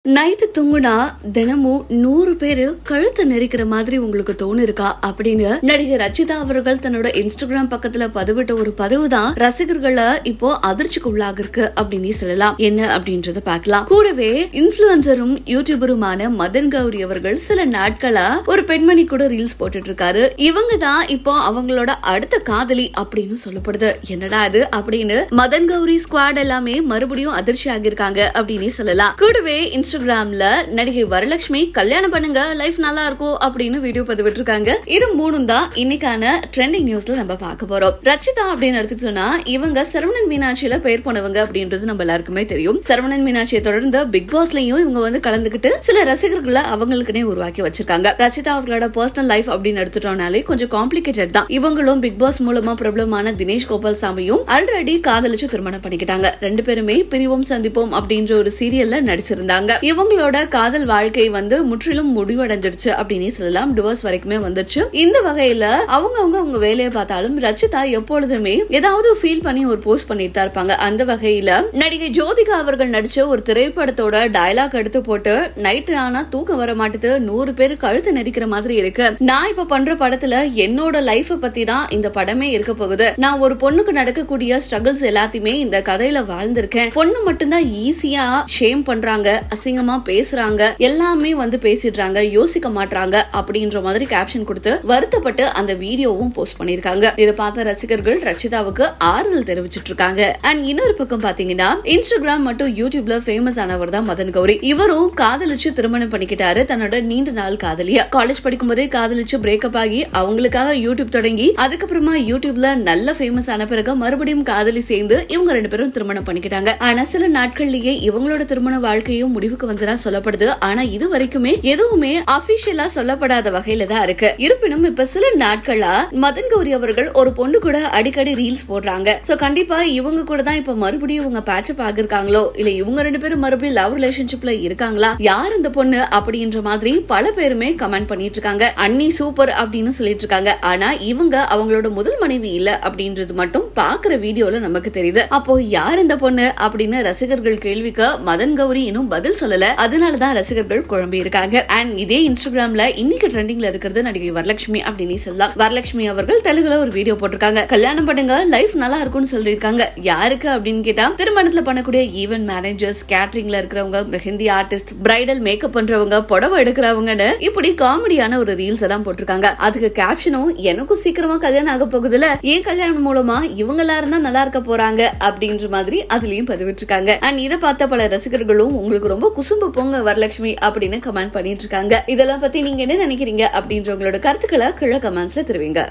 Night தூங்குனா தினமும் 100 பேரு கழுத்தை நெரிக்கிற மாதிரி உங்களுக்கு தோணிருக்கா அப்படின்னு நடிகர் ரச்சிதா அவர்கள் தன்னோட இன்ஸ்டாகிராம் பக்கத்துல பதிவிட்ட ஒரு பதிவு தான் ரசிகர்களை இப்போ அதிர்ச்சிக்கு உள்ளாகிருக்கு அப்படின்னு சொல்லலாம். என்ன அப்படின்றத பார்க்கலாம். கூடவே இன்ஃபுளுசரும் யூடியூபருமான மதன் கௌரி அவர்கள் சில நாட்களா ஒரு பெண்மணி கூட ரீல்ஸ் போட்டுட்டு இருக்காரு. இவங்க தான் இப்போ அவங்களோட அடுத்த காதலி அப்படின்னு சொல்லப்படுது. என்னடா அது அப்படின்னு மதன் கௌரி ஸ்குவாட் எல்லாமே மறுபடியும் அதிர்ச்சி ஆகியிருக்காங்க அப்படின்னு சொல்லலாம். கூடவே இன்ஸ்டாகிராம்ல நடிகை வரலட்சுமி கல்யாணம் பண்ணுங்க லைஃப் நல்லா இருக்கும் அப்படின்னு வீடியோ பதிவிட்டு இருக்காங்க. இது மூணும் தான் இன்னைக்கான ட்ரெண்டிங் நியூஸ்ல நம்ம பார்க்க போறோம். ரச்சிதா அப்படின்னு எடுத்து சொன்னா இவங்க சரவணன் மீனாட்சியில பெயர் போனவங்க அப்படின்றது நம்ம எல்லாருக்குமே தெரியும். சரவணன் மீனாட்சியை தொடர்ந்து பிக் பாஸ்லயும் இவங்க வந்து கலந்துகிட்டு சில ரசிகர்களை அவங்களுக்குனே உருவாக்கி வச்சிருக்காங்க. ரச்சிதா அவர்களோட பர்சனல் லைஃப் அப்படின்னு எடுத்துட்டோம்னாலே கொஞ்சம் காம்ப்ளிகேட்டட் தான். இவங்களும் பிக் பாஸ் மூலமா பிரபலமான தினேஷ் கோபால் சாமியும் ஆல்ரெடி காதலிச்சு திருமணம் பண்ணிக்கிட்டாங்க. ரெண்டு பேருமே பிரிவோம் சந்திப்போம் அப்படின்ற ஒரு சீரியல்ல நடிச்சிருந்தாங்க. இவங்களோட காதல் வாழ்க்கை வந்து முற்றிலும் முடிவடைஞ்சிடுச்சு அப்படின்னு சொல்லலாம். டிவோர்ஸ் வரைக்குமே வந்துருச்சு. இந்த வகையில அவங்க வேலையை பார்த்தாலும் ரச்சிதா எப்பொழுதுமே ஏதாவது ஃபீல் பண்ணி ஒரு போஸ்ட் பண்ணிட்டு தான் இருப்பாங்க. அந்த வகையில நடிகை ஜோதிகா அவர்கள் நடிச்ச ஒரு திரைப்படத்தோட டயலாக் எடுத்து போட்டு நைட் ஆனா தூக்கம் வர மாட்டுது, 100 பேரு கழுத்து நெரிக்கிற மாதிரி இருக்கு. நான் இப்ப பண்ற படத்துல என்னோட லைஃப் பத்தி தான் இந்த படமே இருக்க போகுது. நான் ஒரு பொண்ணுக்கு நடக்கக்கூடிய ஸ்ட்ரகிள்ஸ் எல்லாத்தையுமே இந்த கதையில வாழ்ந்திருக்கேன். பொண்ணு மட்டும்தான் ஈஸியா ஷேம் பண்றாங்க, அசிங்கமா பேசுறாங்க, எல்லாமே வந்து பேசிடுறாங்க, யோசிக்க மாட்டாங்க அப்படின்ற மாதிரி கேப்ஷன் கொடுத்து வருத்தப்பட்டு அந்த வீடியோவும் போஸ்ட் பண்ணிருக்காங்க. இதை பார்த்த ரசிகர்கள் ரச்சிதாவுக்கு ஆறுதல் தெரிவிச்சிட்டு இருக்காங்க. அண்ட் இன்னொரு பக்கம் பாத்தீங்கன்னா இன்ஸ்டாகிராம் மற்றும் யூடியூப்ல ஃபேமஸ் ஆனவர் தான் மதன் கௌரி. இவரும் காதலிச்சு திருமணம் பண்ணிக்கிட்டாரு தன்னோட நீண்ட நாள் காதலியா. காலேஜ் படிக்கும் போதே காதலிச்சு பிரேக்கப் ஆகி அவங்களுக்காக யூடியூப் தொடங்கி அதுக்கப்புறமா யூடியூப்ல நல்ல ஃபேமஸ் ஆன பிறகு மறுபடியும் காதலி சேர்ந்து இவங்க ரெண்டு பேரும் திருமணம் பண்ணிக்கிட்டாங்க. ஆனா சில நாட்கள்லயே இவங்களோட திருமண வாழ்க்கையும் முடிவுக்கு வந்ததா சொல்லப்படுது. ஆனா இது வரைக்குமே எதுவுமே அபிஷியலா சொல்லப்படாத வகையில தான் இருக்கு. இருப்பினும் இப்ப சில நாட்களா மதன் கௌரி அவர்கள் ஒரு பொண்ணு கூட அடிக்கடி ரீல்ஸ் போடுறாங்க. சோ கண்டிப்பா இவங்க கூட தான் இப்ப மறுபடியும் இவங்க பேட்சப் ஆகிருக்காங்களோ இல்ல இவங்க ரெண்டு பேரும் மறுபடியும் லவ் ரிலேஷன்ஷிப்ல இருக்காங்களா, யார் இந்த பொண்ணு அப்படின்ற மாதிரி பல பேருமே கமெண்ட் பண்ணிட்டு இருக்காங்க. அண்ணி சூப்பர் அப்படின்னு சொல்லிட்டு இருக்காங்க. ஆனா இவங்க அவங்களோட முதல் மனைவி இல்ல அப்படின்றது மட்டும் பாக்குற வீடியோல நமக்கு தெரியுது. அப்போ யார் இந்த பொண்ணு அப்படின்னு ரசிகர்கள் கேள்விக்கு மதன் கௌரி இன்னும் பதில் சொல்லல. அதனாலதான் ரசிகர்கள் குழம்பி இருக்காங்க. அண்ட் இதே இன்ஸ்டாகிராம்ல இன்னைக்கு ட்ரெண்டிங்ல இருக்கிறது நடிகை வரலட்சுமி அப்படின்னு சொல்லலாம். வரலட்சுமி அவர்கள் தெலுங்குல ஒரு வீடியோ போட்டிருக்காங்க. கல்யாணம் பண்ணுங்க லைஃப் நல்லா இருக்கும்னு சொல்லிருக்காங்க. யாருக்கு அப்படின்னு கேட்டா திருமணத்துல பண்ணக்கூடிய ஈவென்ட் மேனேஜர்ஸ், கேட்டரிங்ல இருக்கிறவங்க, மெஹந்தி ஆர்டிஸ்ட், பிரைடல் மேக்கப் பண்றவங்க, புடவை எடுக்கிறவங்கன்னு இப்படி காமெடியான ஒரு ரீல்ஸ் எல்லாம் போட்டிருக்காங்க. அதுக்கு கேப்ஷனும் எனக்கும் சீக்கிரமா கல்யாணம் ஆக போகுதுல, ஏன் கல்யாணம் மூலமா இவங்க எல்லாரும் தான் நல்லா இருக்க போறாங்க அப்படின்ற மாதிரி அதுலயும் பதிவிட்டு இருக்காங்க. அண்ட் இதை பார்த்த பல ரசிகர்களும் உங்களுக்கு ரொம்ப குசும்பு போங்க வரலட்சுமி அப்படின்னு கமெண்ட் பண்ணிட்டு இருக்காங்க. இதெல்லாம் பத்தி நீங்க என்ன நினைக்கிறீங்க அப்படின்ற உங்களோட கருத்துக்களை கீழே கமெண்ட்ஸ்ல தெரிவிங்க.